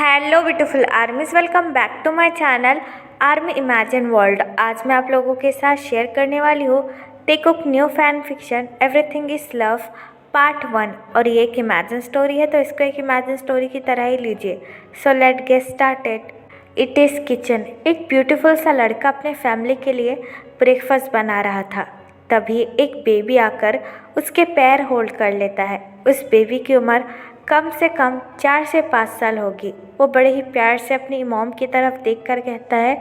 Hello beautiful armies, welcome back to my channel army imagine world. आज मैं आप लोगों के साथ शेयर करने वाली हूँ Taekook new fan fiction everything is love part 1। और ये एक इमेजिन स्टोरी है तो इसको एक इमेजिन स्टोरी की तरह ही लीजिए। So let get started. It is kitchen. एक ब्यूटीफुल सा लड़का अपने फैमिली के लिए ब्रेकफास्ट बना रहा था। तभी एक बेबी आकर उसके पैर होल्ड कर लेता है। उस बेबी की उम्र कम से कम 4 से 5 साल होगी। वो बड़े ही प्यार से अपनी मॉम की तरफ देखकर कहता है,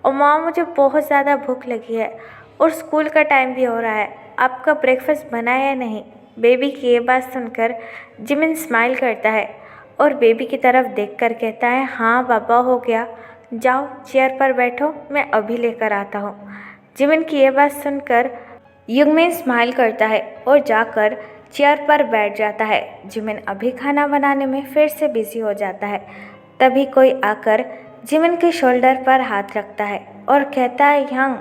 और मॉम मुझे बहुत ज़्यादा भूख लगी है और स्कूल का टाइम भी हो रहा है, आपका ब्रेकफास्ट बना है या नहीं। बेबी की ये बात सुनकर जिमिन स्माइल करता है और बेबी की तरफ देखकर कहता है, हाँ पापा हो गया, जाओ चेयर पर बैठो, मैं अभी लेकर आता हूँ। जिमिन की ये बात सुनकर युंगमिन स्माइल करता है और जाकर चेयर पर बैठ जाता है। जिमिन अभी खाना बनाने में फिर से बिजी हो जाता है। तभी कोई आकर जिमिन के शोल्डर पर हाथ रखता है और कहता है, यंग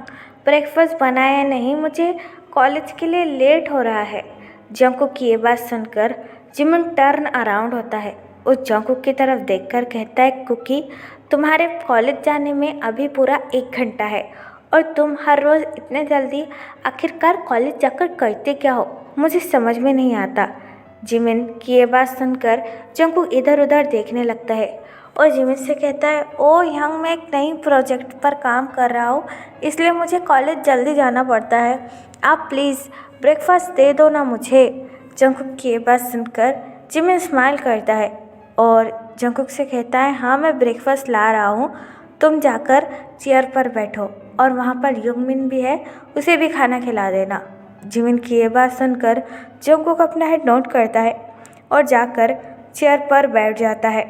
ब्रेकफास्ट बनाया नहीं, मुझे कॉलेज के लिए लेट हो रहा है। जंकुक की ये बात सुनकर जिमिन टर्न अराउंड होता है और जंकुक की तरफ देखकर कहता है, कुकी तुम्हारे कॉलेज जाने में अभी पूरा 1 घंटा है और तुम हर रोज़ इतने जल्दी आखिरकार कॉलेज जाकर करते क्या हो, मुझे समझ में नहीं आता। जिमिन की ये बात सुनकर जंकुक इधर उधर देखने लगता है और जिमिन से कहता है, ओ यंग मैं एक नई प्रोजेक्ट पर काम कर रहा हूँ, इसलिए मुझे कॉलेज जल्दी जाना पड़ता है, आप प्लीज़ ब्रेकफास्ट दे दो ना मुझे। जंकुक की ये बात सुनकर जिमिन स्माइल करता है और जंकुक से कहता है, हाँ मैं ब्रेकफास्ट ला रहा हूँ, तुम जाकर चेयर पर बैठो और वहाँ पर युंगमिन भी है, उसे भी खाना खिला देना। जिमिन की ये बात सुनकर जंकुक अपना हेड नोट करता है और जाकर चेयर पर बैठ जाता है।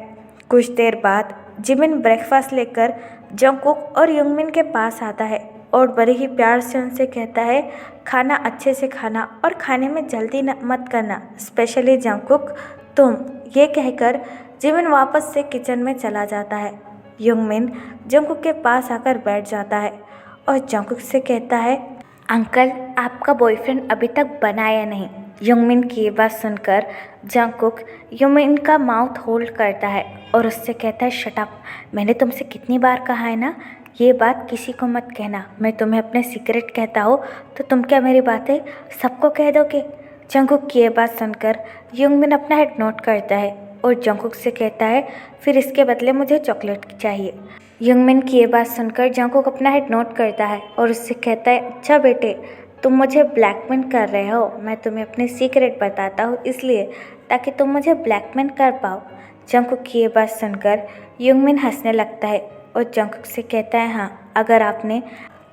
कुछ देर बाद जिमिन ब्रेकफास्ट लेकर जंकुक और युंगमिन के पास आता है और बड़े ही प्यार से उनसे कहता है, खाना अच्छे से खाना और खाने में जल्दी मत करना, स्पेशली जंकुक तुम। ये कहकर जिमिन वापस से किचन में चला जाता है। युंगमिन जंकुक के पास आकर बैठ जाता है और जंकुक से कहता है, अंकल आपका बॉयफ्रेंड अभी तक बना या नहीं। युंगमिन की ये बात सुनकर जंकुक युंगमिन का माउथ होल्ड करता है और उससे कहता है, शट अप, मैंने तुमसे कितनी बार कहा है ना, ये बात किसी को मत कहना, मैं तुम्हें अपने सीक्रेट कहता हूँ तो तुम क्या मेरी बातें सबको कह दोगे। जंकुक की ये बात सुनकर युंगमिन अपना हेड नोट करता है और जंकुक से कहता है, फिर इसके बदले मुझे चॉकलेट चाहिए। युंगमिन की ये बात सुनकर जंकुक अपना हेड नोट करता है और उससे कहता है, अच्छा बेटे तुम मुझे ब्लैकमेल कर रहे हो, मैं तुम्हें अपने सीक्रेट बताता हूँ इसलिए, ताकि तुम मुझे ब्लैकमेल कर पाओ। जंकुक की ये बात सुनकर युंगमिन हंसने लगता है और जंकुक से कहता है, हाँ अगर आपने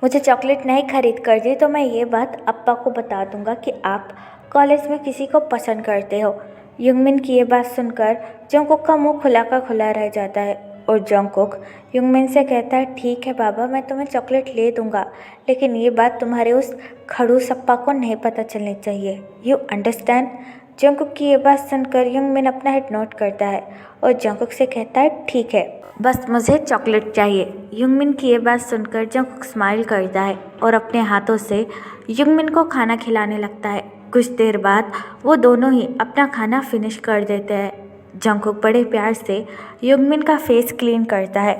मुझे चॉकलेट नहीं खरीद कर दी तो मैं ये बात अप्पा को बता दूंगा कि आप कॉलेज में किसी को पसंद करते हो। युंगमिन की ये बात सुनकर जंकुक का मुंह खुला का खुला रह जाता है और जंकुक युंगमिन से कहता है, ठीक है बाबा मैं तुम्हें चॉकलेट ले दूंगा, लेकिन ये बात तुम्हारे उस खड़ूस अप्पा को नहीं पता चलनी चाहिए, यू अंडरस्टैंड। जंकुक की ये बात सुनकर युंगमिन अपना हेड नोट करता है और जंकुक से कहता है, ठीक है बस मुझे चॉकलेट चाहिए। युंगमिन की ये बात सुनकर जंकुक स्माइल करता है और अपने हाथों से युंगमिन को खाना खिलाने लगता है। कुछ देर बाद वो दोनों ही अपना खाना फिनिश कर देते हैं। जंकुक बड़े प्यार से युंगमिन का फेस क्लीन करता है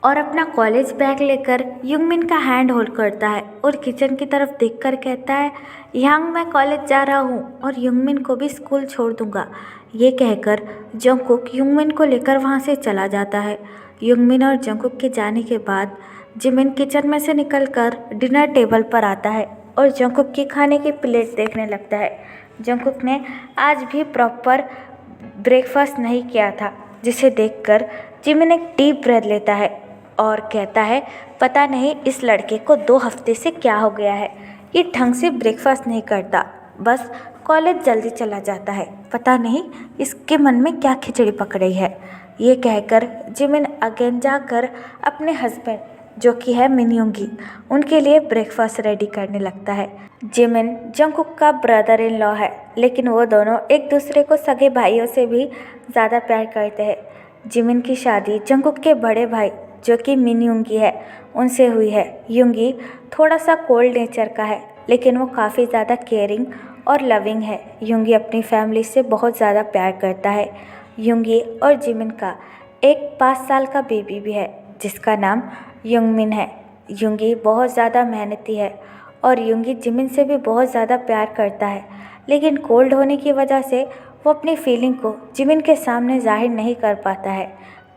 और अपना कॉलेज बैग लेकर युंगमिन का हैंड होल्ड करता है और किचन की तरफ देखकर कहता है, यांग मैं कॉलेज जा रहा हूँ और युंगमिन को भी स्कूल छोड़ दूँगा। ये कहकर जंकुक युंगमिन को लेकर वहाँ से चला जाता है। युंगमिन और जंकुक के जाने के बाद जिमिन किचन में से निकलकर डिनर टेबल पर आता है और जंकुक की खाने की प्लेट देखने लगता है। जंकुक ने आज भी प्रॉपर ब्रेकफास्ट नहीं किया था, जिसे देखकर जिमिन एक डीप ब्रेथ लेता है और कहता है, पता नहीं इस लड़के को 2 हफ्ते से क्या हो गया है, ये ढंग से ब्रेकफास्ट नहीं करता, बस कॉलेज जल्दी चला जाता है, पता नहीं इसके मन में क्या खिचड़ी पक रही है। ये कहकर जिमिन अगेन जाकर अपने हस्बैंड जो कि है मिनयुंगी, उनके लिए ब्रेकफास्ट रेडी करने लगता है। जिमिन जंकुक का ब्रदर इन लॉ है, लेकिन वो दोनों एक दूसरे को सगे भाइयों से भी ज़्यादा प्यार करते हैं। जिमिन की शादी जंकुक के बड़े भाई जो कि मिनयुंगी है उनसे हुई है। युंगी थोड़ा सा कोल्ड नेचर का है, लेकिन वो काफ़ी ज़्यादा केयरिंग और लविंग है। युंगी अपनी फैमिली से बहुत ज़्यादा प्यार करता है। युंगी और जिमिन का एक 5 साल का बेबी भी है जिसका नाम युंगमिन है। युंगी बहुत ज़्यादा मेहनती है और युंगी जिमिन से भी बहुत ज़्यादा प्यार करता है, लेकिन कोल्ड होने की वजह से वो अपनी फीलिंग को जिमिन के सामने जाहिर नहीं कर पाता है।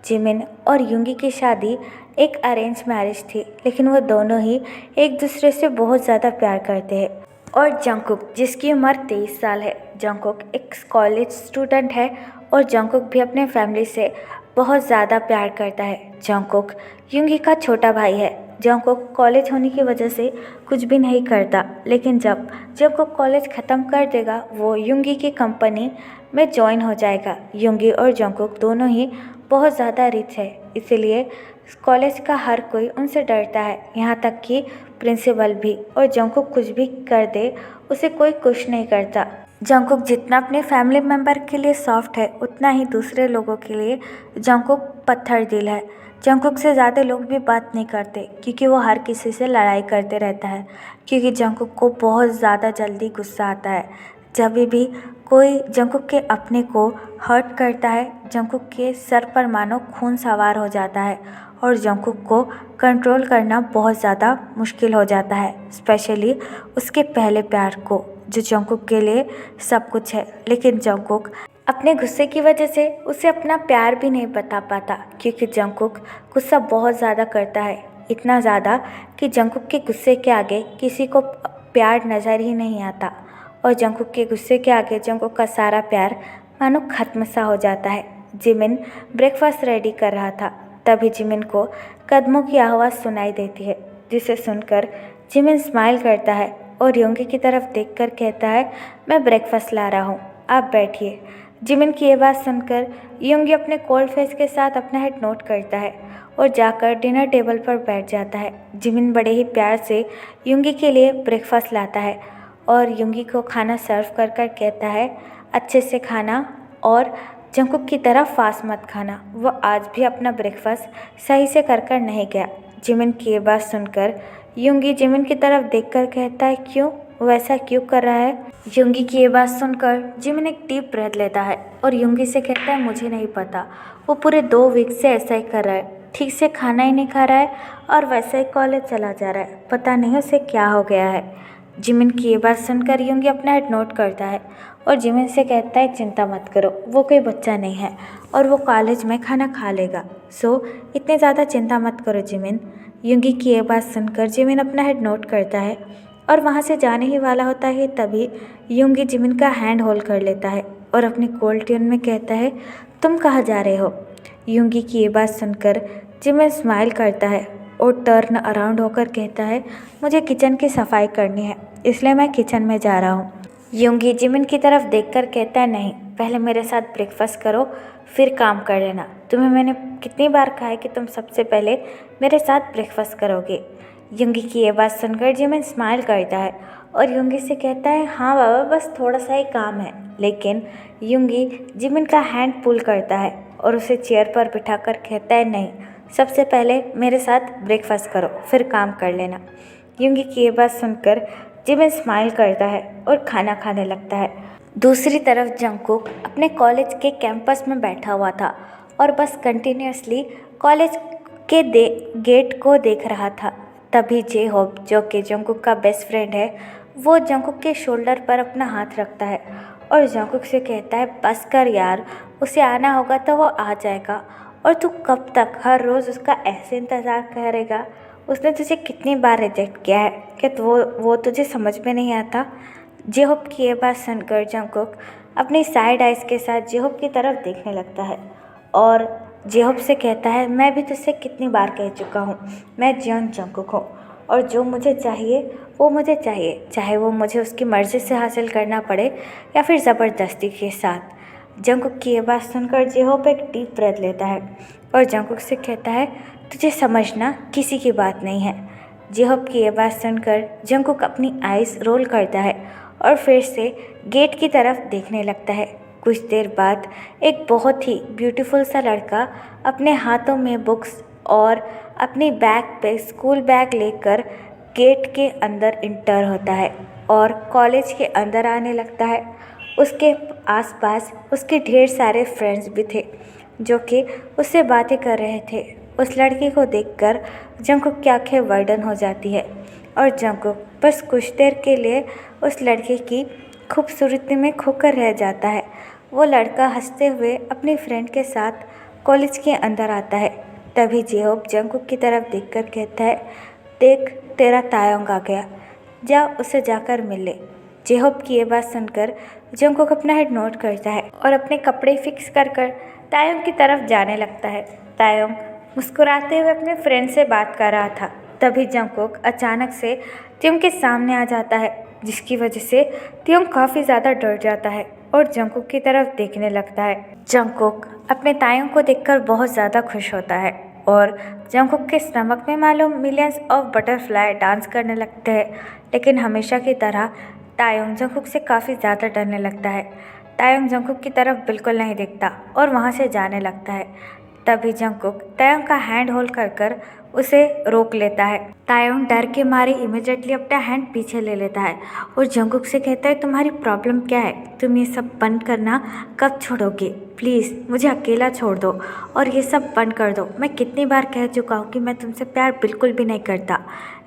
जिमिन और युंगी की शादी एक अरेंज मैरिज थी, लेकिन वो दोनों ही एक दूसरे से बहुत ज़्यादा प्यार करते हैं। और जंगकुक जिसकी उम्र 23 साल है, जंगकुक एक कॉलेज स्टूडेंट है और जंगकुक भी अपने फैमिली से बहुत ज़्यादा प्यार करता है। जंगकुक युंगी का छोटा भाई है। जंगकुक कॉलेज होने की वजह से कुछ भी नहीं करता, लेकिन जब जंगकुक कॉलेज ख़त्म कर देगा वो युंगी की कंपनी में ज्वाइन हो जाएगा। युंगी और जंगकुक दोनों ही बहुत ज़्यादा रिच है, इसीलिए कॉलेज का हर कोई उनसे डरता है, यहाँ तक कि प्रिंसिपल भी। और जंगकुक कुछ भी कर दे उसे कोई कुछ नहीं करता। जंगकुक जितना अपने फैमिली मेम्बर के लिए सॉफ्ट है, उतना ही दूसरे लोगों के लिए जंगकुक पत्थर दिल है। जंगकुक से ज़्यादा लोग भी बात नहीं करते क्योंकि वो हर किसी से लड़ाई करते रहता है, क्योंकि जंगकुक को बहुत ज़्यादा जल्दी गुस्सा आता है। जब भी कोई जंगकुक के अपने को हर्ट करता है, जंगकुक के सर पर मानो खून सवार हो जाता है और जंगकुक को कंट्रोल करना बहुत ज़्यादा मुश्किल हो जाता है, स्पेशली उसके पहले प्यार को, जो जंगकुक के लिए सब कुछ है। लेकिन जंगकुक अपने गुस्से की वजह से उसे अपना प्यार भी नहीं बता पाता, क्योंकि जंगकुक गुस्सा बहुत ज़्यादा करता है, इतना ज़्यादा कि जंगकुक के गुस्से के आगे किसी को प्यार नज़र ही नहीं आता। और जंगकुक के गुस्से के आगे जंगकुक का सारा प्यार मानो ख़त्म सा हो जाता है। जिमिन ब्रेकफास्ट रेडी कर रहा था, तभी जिमिन को कदमों की आवाज़ सुनाई देती है, जिसे सुनकर जिमिन स्माइल करता है और युंगी की तरफ देखकर कहता है, मैं ब्रेकफास्ट ला रहा हूँ, आप बैठिए। जिमिन की ये बात सुनकर युंगी अपने कोल्ड फेस के साथ अपना हेड नोट करता है और जाकर डिनर टेबल पर बैठ जाता है। जिमिन बड़े ही प्यार से युंगी के लिए ब्रेकफास्ट लाता है और युंगी को खाना सर्व कर कर कहता है, अच्छे से खाना और जंगकुक की तरह फास्ट मत खाना। वो आज भी अपना ब्रेकफास्ट सही से कर नहीं गया। जिमिन की ये बात सुनकर युंगी जिमिन की तरफ देखकर कहता है, क्यों, वैसा क्यों कर रहा है? युंगी की ये बात सुनकर जिमिन एक डीप ब्रेथ लेता है और युंगी से कहता है, मुझे नहीं पता, वो पूरे 2 वीक से ऐसा ही कर रहा है, ठीक से खाना ही नहीं खा रहा है और वैसे ही कॉलेज चला जा रहा है, पता नहीं उसे क्या हो गया है। जिमिन की ये बात सुनकर युंगी अपना हेड नोट करता है और जिमिन से कहता है, चिंता मत करो, वो कोई बच्चा नहीं है और वो कॉलेज में खाना खा लेगा, सो इतनी ज़्यादा चिंता मत करो जिमिन। युंगी की ये बात सुनकर जिमिन अपना हेड नोट करता है और वहाँ से जाने ही वाला होता है, तभी युंगी जिमिन का हैंड होल्ड कर लेता है और अपनी कोल्ड ट्यून में कहता है, तुम कहाँ जा रहे हो? युंगी की ये बात सुनकर जिमिन स्माइल करता है और टर्न अराउंड होकर कहता है, मुझे किचन की सफाई करनी है, इसलिए मैं किचन में जा रहा हूँ। युंगी जिमिन की तरफ देखकर कहता है, नहीं, पहले मेरे साथ ब्रेकफास्ट करो फिर काम कर लेना। तुम्हें मैंने कितनी बार कहा है कि तुम सबसे पहले मेरे साथ ब्रेकफास्ट करोगे। युंगी की ये बात सुनकर जिमिन स्माइल करता है और युंगी से कहता है, हाँ बाबा, बस थोड़ा सा ही काम है। लेकिन युंगी जिमिन का हैंड पुल करता है और उसे चेयर पर बिठाकर कहता है, नहीं, सबसे पहले मेरे साथ ब्रेकफास्ट करो फिर काम कर लेना। युंगी की ये बात सुनकर जिमिन स्माइल करता है और खाना खाने लगता है। दूसरी तरफ जंगकुक अपने कॉलेज के कैंपस में बैठा हुआ था और बस कंटिन्यूसली कॉलेज के गेट को देख रहा था। तभी जे होप, जो कि जंगकुक का बेस्ट फ्रेंड है, वो जंगकुक के शोल्डर पर अपना हाथ रखता है और जंगकुक से कहता है, बस कर यार, उसे आना होगा तो वो आ जाएगा और तू कब तक हर रोज़ उसका ऐसे इंतज़ार करेगा? उसने तुझे कितनी बार रिजेक्ट किया है, क्या वो तुझे समझ में नहीं आता? जेहोप की ये बात सुनकर जंगकुक अपनी साइड आइज़ के साथ जेहोप की तरफ देखने लगता है और जेहोप से कहता है, मैं भी तुझसे कितनी बार कह चुका हूँ, मैं जियोन जंगकुक हूँ और जो मुझे चाहिए वो मुझे चाहिए, चाहे वो मुझे उसकी मर्ज़ी से हासिल करना पड़े या फिर ज़बरदस्ती के साथ। जंगकुक की ये बात सुनकर जेहोप एक डीप ब्रेथ लेता है और जंगकुक से कहता है, तुझे समझना किसी की बात नहीं है। जेहोप की ये बात सुनकर जंगकुक अपनी आइज़ रोल करता है और फिर से गेट की तरफ देखने लगता है। कुछ देर बाद एक बहुत ही ब्यूटीफुल सा लड़का अपने हाथों में बुक्स और अपनी बैग पे स्कूल बैग लेकर गेट के अंदर इंटर होता है और कॉलेज के अंदर आने लगता है। उसके आसपास उसके ढेर सारे फ्रेंड्स भी थे जो कि उससे बातें कर रहे थे। उस लड़की को देखकर जंगकुक की आंखें वाइडन हो जाती है और जंगकुक बस कुछ देर के लिए उस लड़के की खूबसूरती में खोकर रह जाता है। वो लड़का हंसते हुए अपनी फ्रेंड के साथ कॉलेज के अंदर आता है। तभी जेहोप जंगकुक की तरफ देखकर कहता है, देख तेरा तायोंग आ गया, जा उसे जाकर मिल ले। जेहोप की ये बात सुनकर जंगकुक अपना हेड नोट करता है और अपने कपड़े फिक्स कर कर तायोंग की तरफ जाने लगता है। तायोंग मुस्कुराते हुए अपने फ्रेंड से बात कर रहा था। तभी जंगकुक अचानक से त्योंग के सामने आ जाता है, जिसकी वजह से त्योंग काफ़ी ज़्यादा डर जाता है और जंगकुक की तरफ देखने लगता है। जंगकुक अपने तायोंग को देखकर बहुत ज़्यादा खुश होता है और जंगकुक के स्टमक में मालूम मिलियंस ऑफ बटरफ्लाई डांस करने लगते हैं। लेकिन हमेशा की तरह तायोंग जंगकुक से काफ़ी ज़्यादा डरने लगता है। तायोंग जंगकुक की तरफ बिल्कुल नहीं देखता और वहाँ से जाने लगता है। तभी जंगकुक तायोंग का हैंड होल्ड कर कर उसे रोक लेता है। तायोंग डर के मारे इमीडिएटली अपना हैंड पीछे ले लेता है और जंगकुक से कहता है, तुम्हारी प्रॉब्लम क्या है? तुम ये सब बंद करना कब छोड़ोगे? प्लीज़ मुझे अकेला छोड़ दो और ये सब बंद कर दो। मैं कितनी बार कह चुका हूँ कि मैं तुमसे प्यार बिल्कुल भी नहीं करता।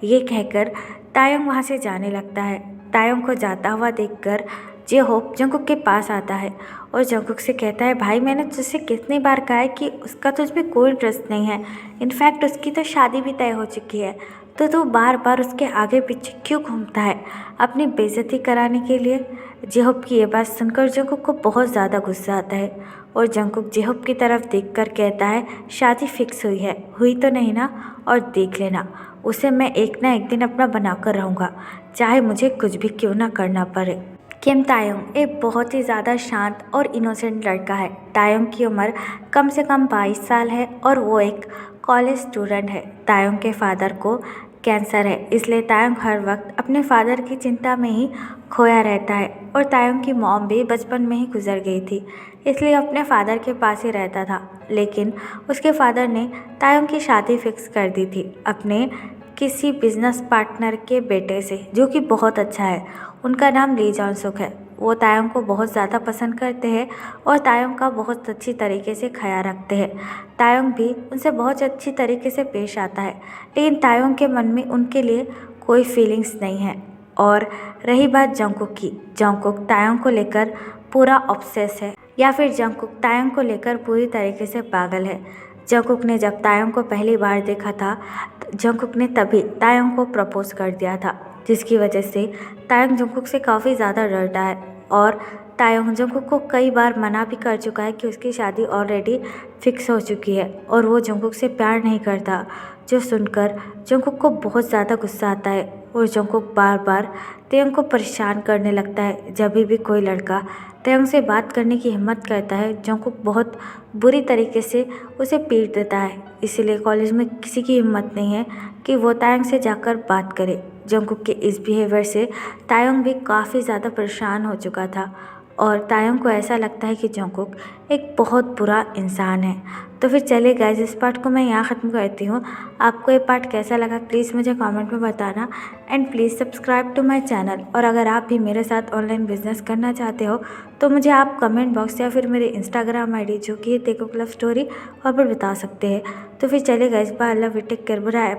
ये कहकर तायोंग वहाँ से जाने लगता है। तायोंग को जाता हुआ देखकर जेहोप जंगकुक के पास आता है और जंगकुक से कहता है, भाई मैंने तुझसे कितनी बार कहा है कि उसका तुझ पे कोई इंटरेस्ट नहीं है। इनफैक्ट उसकी तो शादी भी तय हो चुकी है, तो तू बार बार उसके आगे पीछे क्यों घूमता है अपनी बेइज्जती कराने के लिए? जेहोप की ये बात सुनकर जंगकुक को बहुत ज़्यादा गुस्सा आता है और जंगकुक जेहोप की तरफ देखकर कहता है, शादी फिक्स हुई है, हुई तो नहीं ना? और देख लेना, उसे मैं एक ना एक दिन अपना बनाकर रहूँगा, चाहे मुझे कुछ भी क्यों ना करना पड़े। किम तायोंग एक बहुत ही ज़्यादा शांत और इनोसेंट लड़का है। तायोंग की उम्र कम से कम 22 साल है और वो एक कॉलेज स्टूडेंट है। तायोंग के फादर को कैंसर है, इसलिए तायोंग हर वक्त अपने फादर की चिंता में ही खोया रहता है और तायोंग की मॉम भी बचपन में ही गुजर गई थी, इसलिए अपने फादर के पास ही रहता था। लेकिन उसके फादर ने तायोंग की शादी फिक्स कर दी थी अपने किसी बिजनेस पार्टनर के बेटे से, जो कि बहुत अच्छा है। उनका नाम ली जॉन सुक है। वो तायोंग को बहुत ज़्यादा पसंद करते हैं और तायोंग का बहुत अच्छी तरीके से ख्याल रखते हैं। तायोंग भी उनसे बहुत अच्छी तरीके से पेश आता है, लेकिन तायोंग के मन में उनके लिए कोई फीलिंग्स नहीं है। और रही बात जंगकुक की, जंगकुक तायोंग को लेकर पूरा ऑब्सेस है, या फिर जंगकुक तायोंग को लेकर पूरी तरीके से पागल है। जंगकुक ने जब तायोंग को पहली बार देखा था, जंगकुक ने तभी तायोंग को प्रपोज कर दिया था, जिसकी वजह से तायोंग जंगकुक से काफ़ी ज़्यादा डरता है और तायोंग जंगकुक को कई बार मना भी कर चुका है कि उसकी शादी ऑलरेडी फिक्स हो चुकी है और वो जंगकुक से प्यार नहीं करता। जो सुनकर जंगकुक को बहुत ज़्यादा गुस्सा आता है और जंगकुक बार बार तायोंग को परेशान करने लगता है। जब भी कोई लड़का तायोंग से बात करने की हिम्मत करता है, जंगकुक बहुत बुरी तरीके से उसे पीट देता है। इसीलिए कॉलेज में किसी की हिम्मत नहीं है कि वो तायोंग से जाकर बात करे। जंगकुक के इस बिहेवियर से तायोंग भी काफ़ी ज़्यादा परेशान हो चुका था और तायोंग को ऐसा लगता है कि जंगकुक एक बहुत बुरा इंसान है। तो फिर चलिए गाइस, इस पार्ट को मैं यहाँ ख़त्म करती हूँ। आपको ये पार्ट कैसा लगा प्लीज़ मुझे कमेंट में बताना and please subscribe to my channel. और अगर आप भी मेरे साथ ऑनलाइन बिजनेस करना चाहते हो तो मुझे आप कमेंट बॉक्स या फिर मेरे इंस्टाग्राम आईडी जो कि तेकुक लव स्टोरी, वहाँ पर बता सकते हैं। तो फिर चलिए guys, bye, love you, take care, bye.